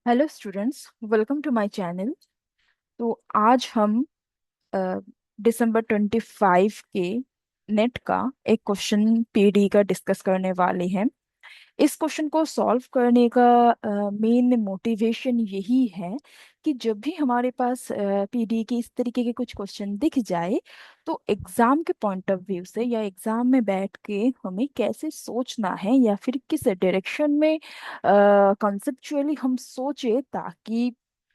Hello students, welcome to my channel. तो आज हम दिसंबर 25 के नेट का एक क्वेश्चन पीडी का डिस्कस करने वाले हैं। इस क्वेश्चन को सॉल्व करने का मेन मोटिवेशन यही है कि जब भी हमारे पास पीडी के इस तरीके के कुछ क्वेश्चन दिख जाए तो एग्जाम के पॉइंट ऑफ व्यू से या एग्जाम में बैठ के हमें कैसे सोचना है या फिर किस डायरेक्शन में कॉन्सेप्चुअली हम सोचे, ताकि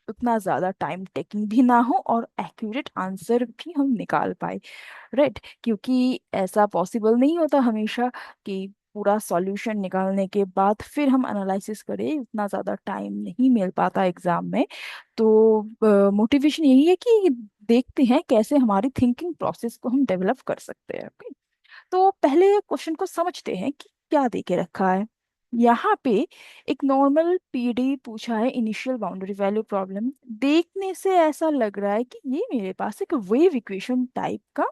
उतना ज़्यादा टाइम टेकिंग भी ना हो और एक्यूरेट आंसर भी हम निकाल पाए। राइट, क्योंकि ऐसा पॉसिबल नहीं होता हमेशा कि पूरा सॉल्यूशन निकालने के बाद फिर हम एनालिसिस करें, उतना ज़्यादा टाइम नहीं मिल पाता एग्जाम में। तो मोटिवेशन यही है कि देखते हैं कैसे हमारी थिंकिंग प्रोसेस को हम डेवलप कर सकते हैं। okay? तो पहले क्वेश्चन को समझते हैं कि क्या दे के रखा है। यहाँ पे एक नॉर्मल पीडी पूछा है, इनिशियल बाउंड्री वैल्यू प्रॉब्लम। देखने से ऐसा लग रहा है कि ये मेरे पास एक वेव इक्वेशन टाइप का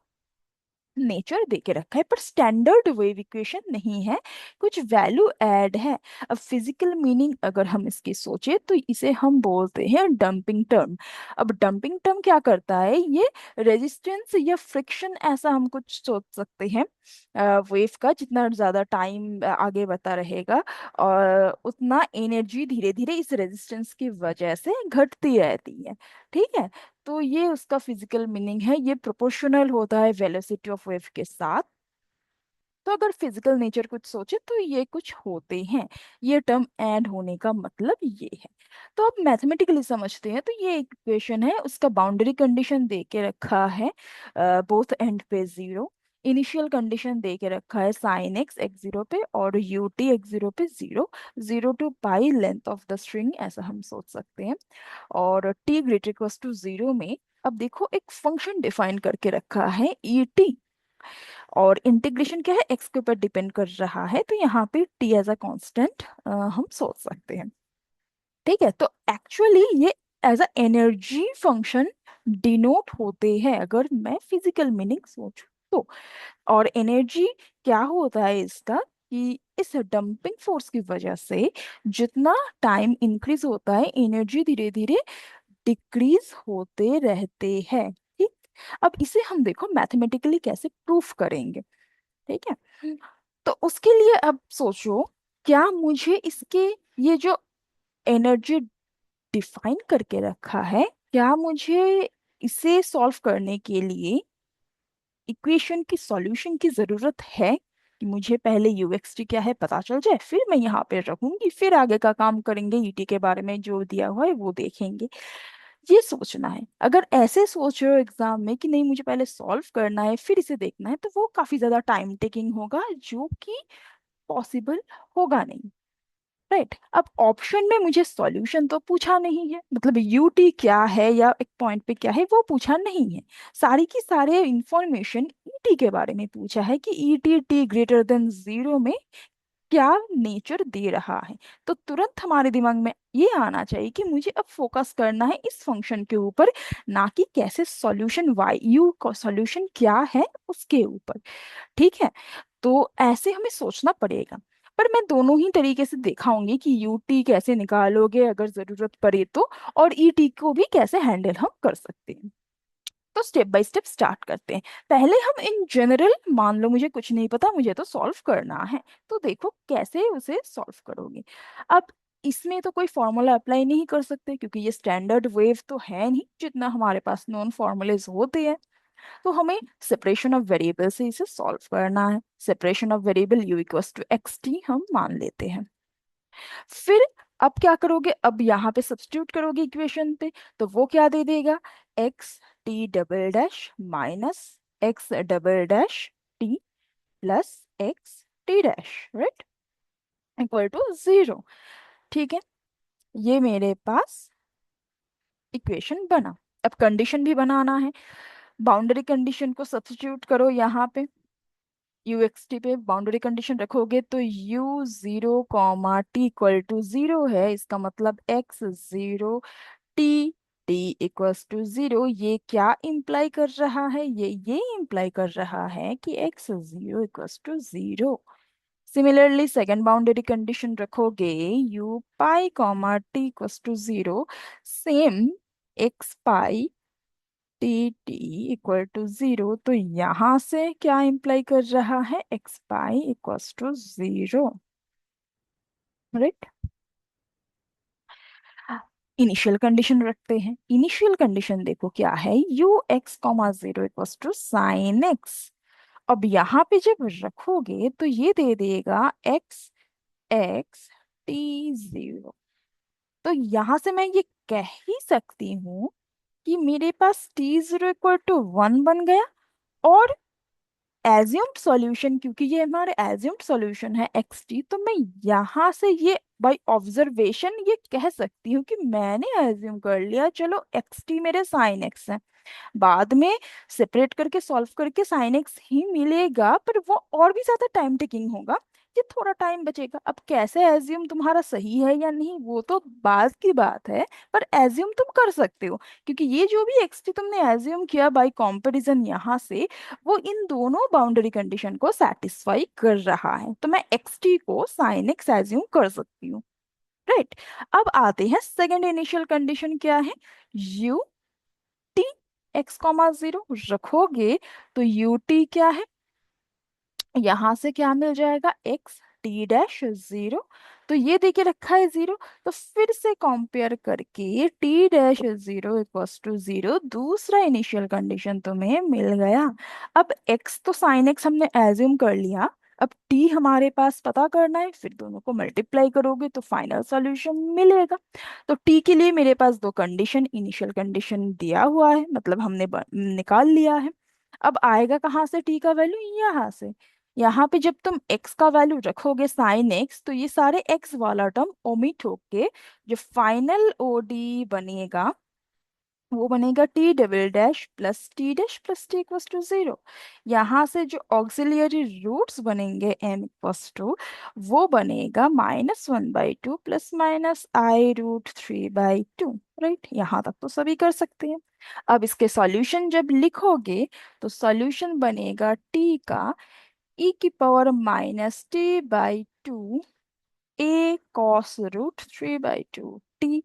नेचर दे के रखा है, पर स्टैंडर्ड वेव इक्वेशन नहीं है, कुछ वैल्यू ऐड है। अब फिजिकल मीनिंग अगर हम इसकी सोचे तो इसे हम बोलते हैं डंपिंग टर्म। अब डंपिंग टर्म क्या करता है, ये रेजिस्टेंस या फ्रिक्शन ऐसा हम कुछ सोच सकते हैं। वेव का जितना ज्यादा टाइम आगे बढ़ता रहेगा और उतना एनर्जी धीरे धीरे इस रेजिस्टेंस की वजह से घटती रहती है। ठीक है, तो ये उसका फिजिकल मीनिंग है, ये प्रोपोर्शनल होता है वेलोसिटी ऑफ वेव के साथ। तो अगर फिजिकल नेचर कुछ सोचे तो ये कुछ होते हैं। ये टर्म ऐड होने का मतलब ये है। तो अब मैथमेटिकली समझते हैं, तो ये इक्वेशन है, उसका बाउंड्री कंडीशन दे के रखा है बोथ एंड पे जीरो। इनिशियल कंडीशन दे के रखा है साइन एक्स एक्स जीरो पे और यू टी एक्स जीरो पे zero. Zero to pi length of the string ऐसा हम सोच सकते हैं। और t greater equals to zero में अब देखो एक फंक्शन डिफाइन करके रखा है ई टी, और इंटीग्रेशन क्या है, एक्स के ऊपर डिपेंड कर रहा है, तो यहाँ पे t एज अ कांस्टेंट हम सोच सकते हैं। ठीक है, तो एक्चुअली ये as a energy function denote होते हैं अगर मैं फिजिकल मीनिंग सोचूं तो। और एनर्जी क्या होता है इसका, कि इस डंपिंग फोर्स की वजह से जितना टाइम इंक्रीज होता है एनर्जी धीरे धीरे डिक्रीज होते रहते हैं। ठीक, अब इसे हम देखो मैथमेटिकली कैसे प्रूफ करेंगे। ठीक है, तो उसके लिए अब सोचो, क्या मुझे इसके ये जो एनर्जी डिफाइन करके रखा है, क्या मुझे इसे सॉल्व करने के लिए इक्वेशन की सॉल्यूशन की जरूरत है, कि मुझे पहले यूएक्सटी क्या है पता चल जाए, फिर मैं यहाँ पे रहूंगी, फिर आगे का काम करेंगे, ईटी के बारे में जो दिया हुआ है वो देखेंगे। ये सोचना है। अगर ऐसे सोच रहे हो एग्जाम में कि नहीं मुझे पहले सॉल्व करना है फिर इसे देखना है, तो वो काफी ज्यादा टाइम टेकिंग होगा, जो कि पॉसिबल होगा नहीं। राइट, अब ऑप्शन में मुझे सॉल्यूशन तो पूछा नहीं है, मतलब यूटी क्या है या एक पॉइंट पे क्या है वो पूछा नहीं है। सारी की सारे इंफॉर्मेशन ईटी के बारे में पूछा है कि ET T greater than zero में क्या नेचर दे रहा है। तो तुरंत हमारे दिमाग में ये आना चाहिए कि मुझे अब फोकस करना है इस फंक्शन के ऊपर, ना कि कैसे सॉल्यूशन वाई यू का सॉल्यूशन क्या है उसके ऊपर। ठीक है, तो ऐसे हमें सोचना पड़ेगा। पर मैं दोनों ही तरीके से दिखाऊंगी कि यूटी कैसे निकालोगे अगर जरूरत पड़े तो, और ईटी को भी कैसे हैंडल हम कर सकते हैं। तो स्टेप बाय स्टेप स्टार्ट करते हैं। पहले हम इन जनरल, मान लो मुझे कुछ नहीं पता, मुझे तो सॉल्व करना है, तो देखो कैसे उसे सॉल्व करोगे। अब इसमें तो कोई फॉर्मूला अप्लाई नहीं कर सकते, क्योंकि ये स्टैंडर्ड वेव तो है नहीं जितना हमारे पास नॉन फॉर्मूलेज होते हैं। तो हमें सेपरेशन ऑफ वेरिएबल से इसे सॉल्व करना है। Separation of variable u equals to x t हम मान लेते हैं। फिर अब क्या करोगे, अब यहाँ पे सब्स्टिट्यूट करोगे इक्वेशन पे, तो वो क्या दे देगा, x t double dash minus x double dash t plus x t dash, right, equal to zero. ठीक है, ये मेरे पास इक्वेशन बना। अब कंडीशन भी बनाना है, बाउंड्री कंडीशन को सब्स्टिट्यूट करो यहाँ पे। यू एक्स टी पे बाउंड्री कंडीशन रखोगे तो u zero comma t equal to zero है, इसका मतलब x zero t t equals to zero. ये क्या इम्प्लाई कर रहा है, ये इम्प्लाई कर रहा है कि x zero equals to zero. Similarly second boundary condition रखोगे, u pi comma t equals to zero, same x pi t t equal to zero, तो यहां से क्या इम्प्लाई कर रहा है, x pi equals to zero, right. Initial condition रखते हैं। इनिशियल कंडीशन देखो क्या है, u x comma zero equals to sine x. अब यहाँ पे जब रखोगे तो ये दे देगा एक्स एक्स टी जीरो। तो यहाँ से मैं ये कह ही सकती हूँ कि मेरे पास t zero equal to one बन गया। और एज्यूम्ड सॉल्यूशन, क्योंकि ये हमारे एज्यूम्ड सॉल्यूशन है एक्स टी, तो मैं यहाँ से ये बाय ऑब्जर्वेशन ये कह सकती हूँ कि मैंने एज्यूम कर लिया, चलो एक्स टी मेरे साइन एक्स है। बाद में सेपरेट करके सॉल्व करके साइन एक्स ही मिलेगा, पर वो और भी ज्यादा टाइम टेकिंग होगा, ये थोड़ा टाइम बचेगा। अब कैसे एज्यूम तुम्हारा सही है या नहीं वो तो बाद की बात है, पर एज्यूम तुम कर सकते हो, क्योंकि ये जो भी एक्स टी तुमने एज्यूम किया बाय कंपैरिजन यहाँ से, वो इन दोनों बाउंड्री कंडीशन को सेटिस्फाई कर रहा है, तो मैं एक्स टी को साइन एक्स एज्यूम कर सकती हूँ, राइट। अब आते हैं सेकेंड इनिशियल कंडीशन क्या है, you t x comma zero रखोगे तो यू टी क्या है, यहां से क्या मिल जाएगा, एक्स टी डैश जीरो। तो ये देके रखा है जीरो, तो फिर से कंपेयर करके t dash zero equals to zero, दूसरा इनिशियल कंडीशन तुम्हें मिल गया। अब एक्स तो साइन एक्स हमने एज्यूम कर लिया, अब टी हमारे पास पता करना है, फिर दोनों को मल्टीप्लाई करोगे तो फाइनल सॉल्यूशन मिलेगा। तो टी के लिए मेरे पास दो कंडीशन, इनिशियल कंडीशन दिया हुआ है, मतलब हमने निकाल लिया है। अब आएगा कहाँ से टी का वैल्यू, यहाँ से। यहाँ पे जब तुम x का वैल्यू रखोगे साइन x, तो ये सारे x वाला टर्म ओमिट होके जो फाइनल ओडी बनेगा वो बनेगा t double dash plus t equals to zero. यहाँ से जो ऑक्सिलियरी रूट्स बनेंगे m इक्वल्स टू, वो बनेगा -1/2 plus minus i root 3/2, right. यहाँ तक तो सभी कर सकते हैं। अब इसके सॉल्यूशन जब लिखोगे तो सॉल्यूशन बनेगा t का e⁻t/2 a cos root 3/2 t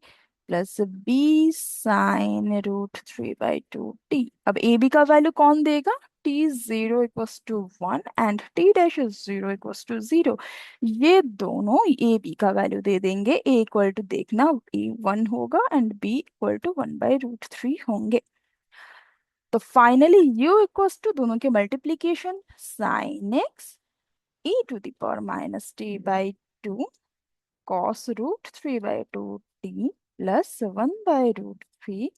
plus b sine root 3/2 t। अब ए बी का वैल्यू कौन देगा, t zero equals to one and t dash zero equals to zero. ये दोनों ए बी का वैल्यू दे देंगे। ए इक्वल टू देखना, ए वन होगा एंड बी इक्वल टू 1/√3 होंगे। तो फाइनली u इक्वल्स टू दोनों के multiplication sine x e⁻t/2 cos root 3/2 t plus 1/√3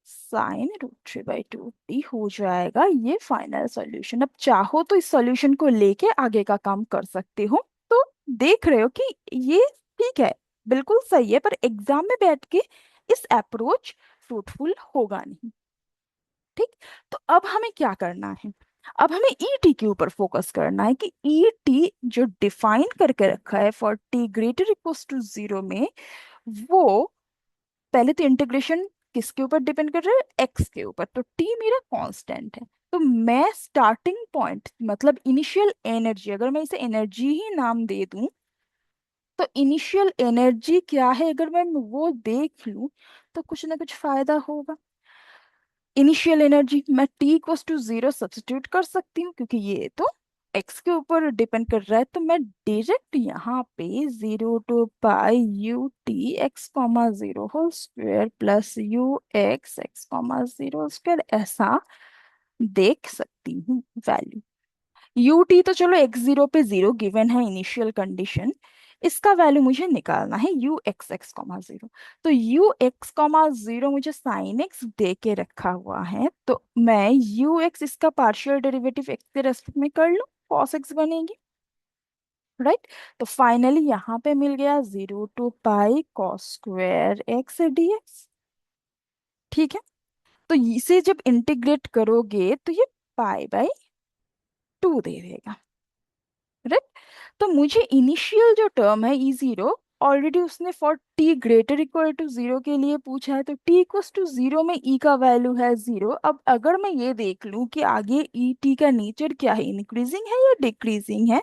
sine root 3/2 t हो जाएगा ये फाइनल सॉल्यूशन। अब चाहो तो इस सॉल्यूशन को लेके आगे का काम कर सकते हो। तो देख रहे हो कि ये ठीक है, बिल्कुल सही है, पर एग्जाम में बैठ के इस अप्रोच फ्रूटफुल होगा नहीं, ठीक। तो अब हमें क्या करना है, अब हमें ई टी के ऊपर फोकस करना है कि ई टी जो डिफाइन करके रखा है for t greater equals to zero में, वो पहले तो इंटीग्रेशन किसके ऊपर डिपेंड कर रहा है, एक्स के ऊपर, तो टी मेरा कांस्टेंट है। तो मैं स्टार्टिंग पॉइंट मतलब इनिशियल एनर्जी, अगर मैं इसे एनर्जी ही नाम दे दूं, तो इनिशियल एनर्जी क्या है अगर मैं वो देख लूं, तो कुछ ना कुछ फायदा होगा। इनिशियल एनर्जी मैं t equals to zero substitute कर सकती हूँ, क्योंकि ये तो x के ऊपर डिपेंड कर रहा है, तो मैं डायरेक्ट यहाँ पे 0 to π u t x comma zero whole square plus u x x comma zero whole square ऐसा देख सकती हूँ वैल्यू। यू टी तो चलो एक्स जीरो पे जीरो गिवन है इनिशियल कंडीशन, इसका वैल्यू मुझे निकालना है u x x comma zero. तो यू एक्स कॉमा जीरो मुझे साइन एक्स दे के रखा हुआ है, तो मैं यू एक्स इसका पार्शियल डेरिवेटिव एक्स के रेस्पेक्ट में कर लूँ, कॉस एक्स बनेगी, राइट। तो फाइनली यहाँ पे मिल गया 0 to π cos square x d x, ठीक है। तो इसे जब इंटीग्रेट करोगे तो ये π/2 दे देगा, राइट। तो मुझे इनिशियल जो टर्म है ई जीरो ऑलरेडी उसने for t greater equal to zero के लिए पूछा है, तो टी इक्वल्स टू जीरो में ई का वैल्यू है जीरो। अब अगर मैं ये देख लूं कि आगे ई टी का नेचर क्या है, इंक्रीजिंग है या डिक्रीजिंग है,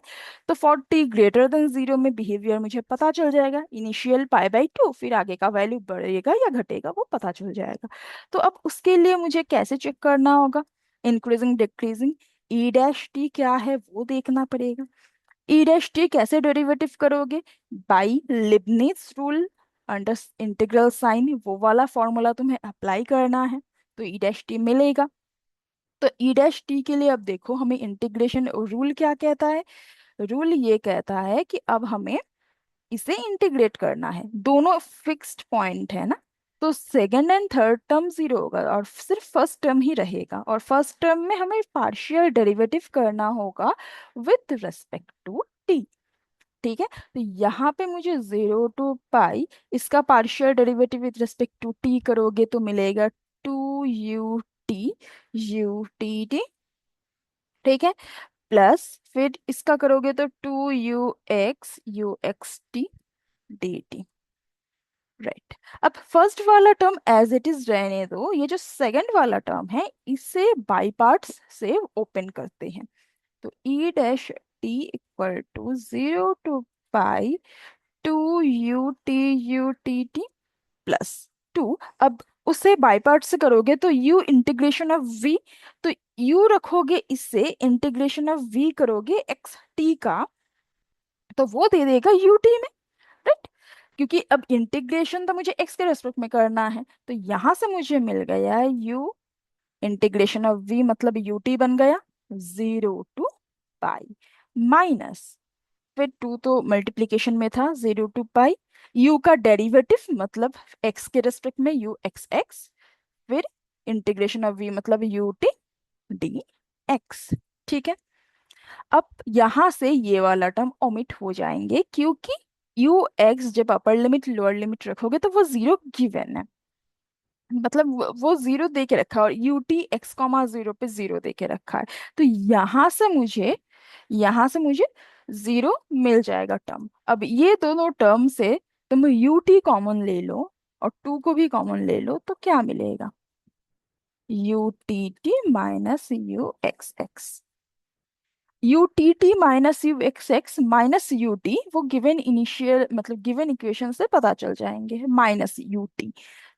तो for t greater than zero में बिहेवियर मुझे पता चल जाएगा। इनिशियल पाई बाई टू, फिर आगे का वैल्यू बढ़ेगा या घटेगा वो पता चल जाएगा। तो अब उसके लिए मुझे कैसे चेक करना होगा, increasing decreasing, e dash t क्या है वो देखना पड़ेगा। ई डैश टी कैसे डेरिवेटिव करोगे, by Leibniz rule under integral sign, वो वाला फॉर्मूला तुम्हें अप्लाई करना है, तो ई डैश टी मिलेगा। तो ई डैश टी के लिए अब देखो हमें इंटीग्रेशन रूल क्या कहता है, रूल ये कहता है कि अब हमें इसे इंटीग्रेट करना है, दोनों फिक्स्ड पॉइंट है ना, तो second and third term zero होगा और सिर्फ फर्स्ट टर्म ही रहेगा, और फर्स्ट टर्म में हमें पार्शियल डेरिवेटिव करना होगा विथ रेस्पेक्ट टू टी। ठीक है, तो यहाँ पे मुझे 0 to पाई, इसका partial derivative with respect to t करोगे तो मिलेगा 2 u t u t t। ठीक है, प्लस फिर इसका करोगे तो 2 u x राइट। अब फर्स्ट वाला टर्म एज इट इज रहने दो, ये जो सेकंड वाला टर्म है इसे बाई पार्ट्स से ओपन करते हैं। तो E dash t equal to 0 to pi 2 u t plus 2। अब उसे बाई पार्ट से करोगे तो u इंटीग्रेशन ऑफ v, तो u रखोगे इससे इंटीग्रेशन ऑफ v करोगे एक्स टी का, तो वो दे देगा ut में, राइट। क्योंकि अब इंटीग्रेशन तो मुझे x के रेस्पेक्ट में करना है, तो यहां से मुझे मिल गया u इंटीग्रेशन ऑफ v मतलब ut बन गया 0 to पाई माइनस, फिर टू तो मल्टीप्लीकेशन में था 0 to पाई, u का डेरिवेटिव मतलब x के रेस्पेक्ट में u x x, फिर इंटीग्रेशन ऑफ v मतलब u t डी एक्स। ठीक है, अब यहां से ये वाला टर्म ओमिट हो जाएंगे क्योंकि u x जब अपर लिमिट लोअर लिमिट रखोगे तो वो जीरो गिवन है, मतलब वो जीरो दे के रखा है, और u t x comma zero पे जीरो दे के रखा है। तो यहां से मुझे जीरो मिल जाएगा टर्म। अब ये दोनों टर्म से तुम यू टी कॉमन ले लो और टू को भी कॉमन ले लो, तो क्या मिलेगा, U T T minus you x x. U T T minus you x x minus U T वो गिवन इनिशियल मतलब गिवन इक्वेशन से पता चल जाएंगे, माइनस यू टी।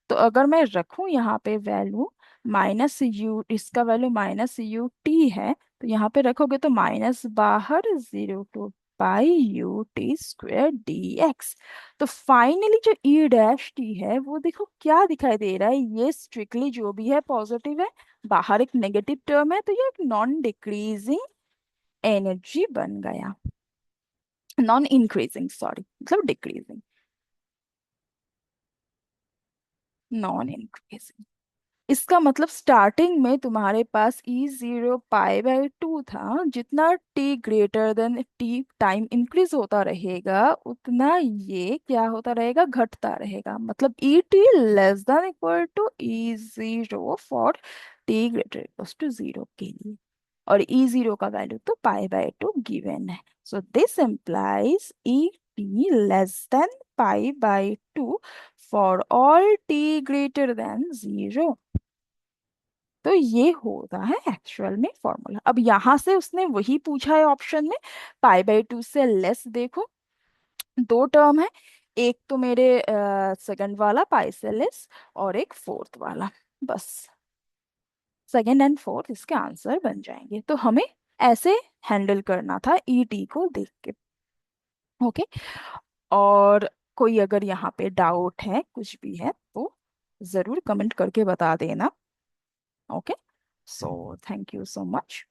तो अगर मैं रखूं यहाँ पे वैल्यू माइनस यू, इसका वैल्यू माइनस यू टी है, तो यहाँ पे रखोगे तो माइनस बाहर 0 to pi U T square D x. तो फाइनली जो ई डैश टी है वो देखो क्या दिखाई दे रहा है, ये स्ट्रिक्टली जो भी है पॉजिटिव है, बाहर एक नेगेटिव टर्म है, तो ये एक नॉन डिक्रीजिंग एनर्जी बन गया, नॉन इंक्रीजिंग सॉरी मतलब डिक्रीजिंग, नॉन इंक्रीजिंग। इसका मतलब स्टार्टिंग में तुम्हारे पास E0 पाई बाई 2 था, जितना t greater than t time increase होता रहेगा उतना ये क्या होता रहेगा, घटता रहेगा। मतलब E t less than equal to E0 for t greater equal to zero के लिए, और E0 का वैल्यू तो पाई बाई 2 गिवन है। So this implies E t less than pi by 2 for all t greater than zero. तो ये होता है एक्चुअल में फॉर्मूला। अब यहां से उसने वही पूछा है ऑप्शन में, पाई बाई 2 से लेस। देखो दो टर्म है, एक तो मेरे सेकंड वाला पाई से लेस और एक फोर्थ वाला, बस सेकंड एंड फोर्थ इसके आंसर बन जाएंगे। तो हमें ऐसे हैंडल करना था ई टी को देख के। ओके, और कोई अगर यहाँ पे डाउट है कुछ भी है तो जरूर कमेंट करके बता देना। Okay, so thank you so much.